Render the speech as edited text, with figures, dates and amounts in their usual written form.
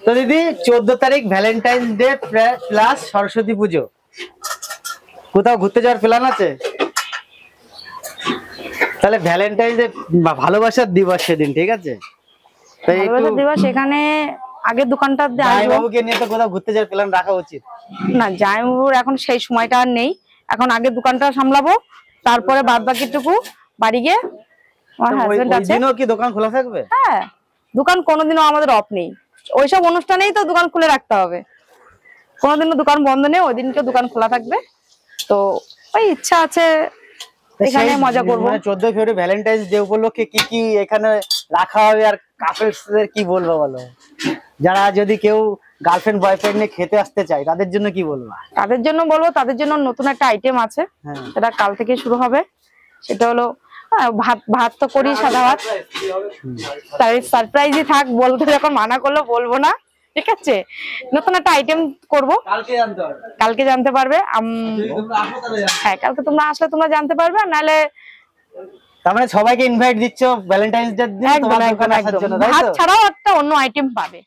তো দিদি 14 তারিখ ভ্যালেন্টাইন্স ডে প্লাস সরস্বতী পুজো, কোথাও ঘুরতে যাওয়ার প্ল্যান আছে? তাহলে ভ্যালেন্টাইন্স ডে ভালোবাসার দিবস সেদিন, ঠিক আছে? তাই একটু ভালোবাসার দিবস এখানে আগে দোকানটা জামাইবাবুকে নিয়ে তো কোথাও ঘুরতে যাওয়ার প্ল্যান রাখা উচিত। না, জামাইবাবুর এখন সেই সময়টা আর নেই, এখন আগে দোকানটা সামলাবো, তারপরে বাদ বাকিটুকু বাড়ি গিয়ে আমার হাজবেন্ড আছে। ওইদিনও কি দোকান খোলা থাকবে? হ্যাঁ, দোকান কোনোদিনও আমাদের অফ নেই, ওইসব অনুষ্ঠানেই তো দোকান খুলে রাখতে হবে, কোনোদিনও দোকান বন্ধ নেই, ওই দিনকে দোকান খোলা থাকবে। তো ওই ইচ্ছা আছে এখানে মজা করবো। 14 ফেব্রুয়ারি ভ্যালেন্টাইন্স ডে উপলক্ষে কি কি এখানে রাখা হবে, আর কাপলসদের কি বলবো বলো? যারা যদি কেউ গার্লফ্রেন্ড বয়ফ্রেন্ড নিয়ে খেতে আসতে চায় তাদের জন্য কি বলবো? তাদের জন্য বলবো, তাদের জন্য নতুন একটা আইটেম আছে, সেটা কাল থেকে শুরু হবে। সেটা হলো ভাত তো করি, সাদা ভাত, তাই সারপ্রাইজই থাক, বলতে যখন মানা করলো বলবো না, ঠিক আছে? নতুন একটা আইটেম করবো, কালকে জানতে পারবে। হ্যাঁ, কালকে তোমরা আসলে তোমরা জানতে পারবে, নাহলে তার মানে সবাইকে ইনভাইট দিচ্ছ ভ্যালেন্টাইন্স ডে দিন তোমার দোকানে আসার জন্য, তাই তো? ভাত ছাড়াও একটা অন্য আইটেম পাবে।